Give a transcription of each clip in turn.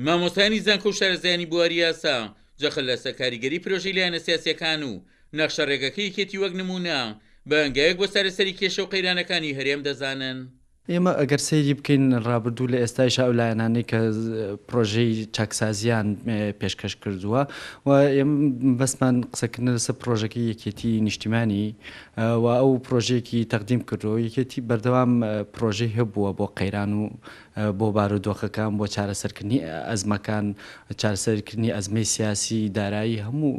مامۆستایانی زانکۆ و شارەزایانی بواری یاسا جەخت لەسەر کاریگەری پرۆژەی لایەنە سیاسیەکان و نەخشە ڕێگەکەی کێتی وەک نمونە بە ئەنگایەک بۆ سەرەسەری کێشە و قەیرانەکانی هەرێم دەزانن. ئێمە ئەگەر سەیری بکەین ڕابردوو لە ئێستایش ئەو لایەنانەی کە پرۆژەی چاکسازیان پێشکەش کردووە و ئێمە بەسمان قسەکردن لەسەر پرۆژەکەی یەکێتی نیشتیمانی و ئەو پرۆژەیەکی تەقدیم کردەوە یەکێتی بەردەوام پرۆژەی هەبووە بۆ قەیران و بۆ بارودۆخەکان بۆ چارەسەرکردنی ئەزمەکان چارەسەرکردنی ئەزمەی سیاسی دارایی هەموو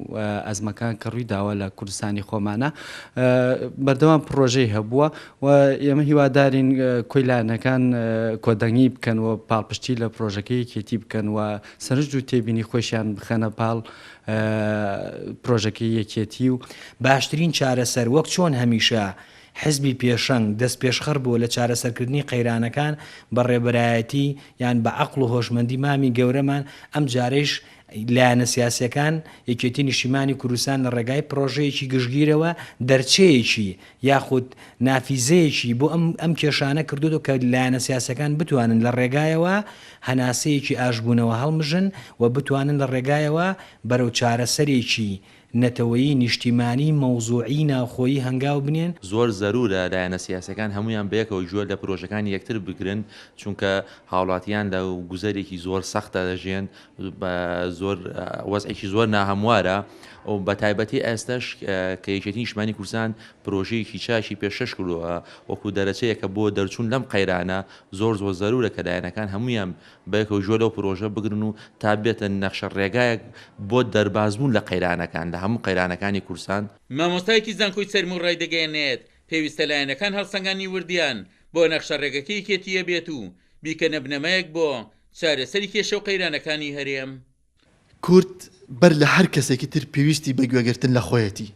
ئەزمەکان کە ڕووی داوە لە کوردستانی خۆمانە بەردەوام پرۆژەی هەبووە و ئێمە هیوادارین کۆیلانەکان کۆدەنگی بکەن و پاڵپشتی لە پرۆژەکەی یەکێتی بکەن و سەرنج و تێبینی خۆشیان بخەنە پاڵ پرۆژەکەی یەکێتی و باشترین چارەسەر وەک چۆن هەمیشە حزبی پێشەنگ دەست پێشخەر بووە لە چارەسەرکردنی قەیرانەکان بە ڕێبەرایەتی یان بە عەقڵ و هۆشمەندی مامی گەورەمان ئەم جارەیش لایەنە سیاسیەکان یەکێتی نیشتیمانی کوردستان لە ڕێگای پرۆژەیەکی گشتگیرەوە دەرچەیەکی یاخود نافیزەیەکی بۆ ئەم کێشانە کردووە کە لایەنە سیاسەکان بتوانن لە ڕێگایەوە هەناسەیەکی ئاشبوونەوە هەڵمژن و بتوانن لە ڕێگایەوە بەرەو چارەسەرێکی نەتەوەیی نیشتیمانی مەوزوعی ناوخۆیی هەنگاو بنێن. زۆر زەرورە لایەنە سیاسەکان هەمویان بەیەکەوە گوێ لە پرۆژەکانی یەکتر بگرن چونکە هاوڵاتیان لە گوزەرێکی زۆر سەختە دەژێن بە زۆر وەزعێکی زۆر ناهەموارە و بە تایبەتی ئێستش کە یەکێتی نیشتیمانی کوردستان پرۆژەیەکی چاشی پێشەش کردووە وەکو دەرەچەیەکە بۆ دەرچوون لەم قەیرانە زۆر زەرورە کە لایەنەکان هەمویان بەیەکەوە گوێ لەو پرۆژە بگرن و تا بێتە نەخشە ڕێگایەک بۆ دەربازبوون لە قەیرانەکان لە هەموو قەیرانەکانی کوردستان. مامۆستایەکی زانکۆی سەرمو ڕای دەگەێنێت پێویستە لایەنەکان هەڵسەنگانی وردیان بۆ نەخشە ڕێگەکەی یەکێتیە بێت و بیکەنە بنەمایەک بۆ چارەسەری کێشە و قەیرانەکانی هەرێم. کورد بەر لە هەر کەسێکی تر پێویستی بە گوێگرتن لە خۆیەتی.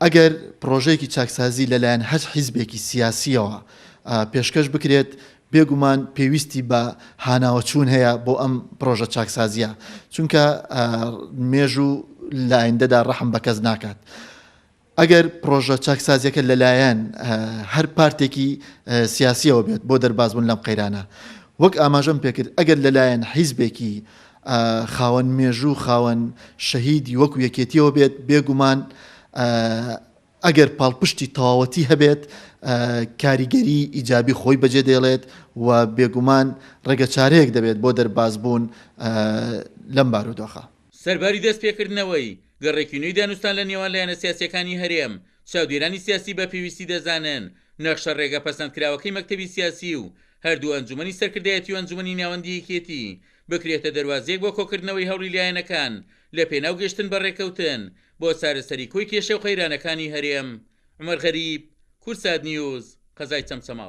ئەگەر پرۆژەیەکی چاکسازی لەلایەن هەر حیزبێکی سیاسیەوە پێشکەش بکرێت بێگومان پێویستی بە هاناوەچوون هەیە بۆ ئەم پرۆژە چاکسازیە چونکە مێژوو لە ئایندەدا ڕەحم بە کەس ناکات. ئەگەر پرۆژە چاکسازیەکە لەلایەن هەر پارتێکی سیاسیەوە بێت بۆ دەربازبوون لەم قەیرانە وەک ئاماژەم پێکرد ئەگەر لەلایەن حیزبێکی خاوەن مێژوو خاوەن شەهیدی وەکو یەکێتیەوە بێت بێگومان ئەگەر پاڵپشتی تەواوەتی هەبێت کاریگەری ئیجابی خۆی بەجێ دێڵێت و بێگومان ڕێگە چارەیەک دەبێت بۆ دەربازبوون لەم بارودۆخە. سەرباری دەست پێکردنەوەی گەڕێکینەوەی دانوستان لە نێوان لایەنە سیاسیەکانی هەرێم چاودێرانی سیاسی بە پێویستی دەزانن نەخشە ڕێگە پەسەندکراوەکەی مەکتەبی سیاسی و هەردوو ئەنجومەنی سەرکردایەتی و ئەنجومەنی ناوەندی یەکێتی بکرێتە دەواازەیەک بۆ کۆکردنەوەی هەوڵی لایەنەکان لە پێناو گەشتن بە ڕێکەوتن بۆ چارەسەری کۆی کێشە و قەیرانەکانی هەرێم. عومەر غەریب، کورسات نیوز، قەزای چەمچەماڵ.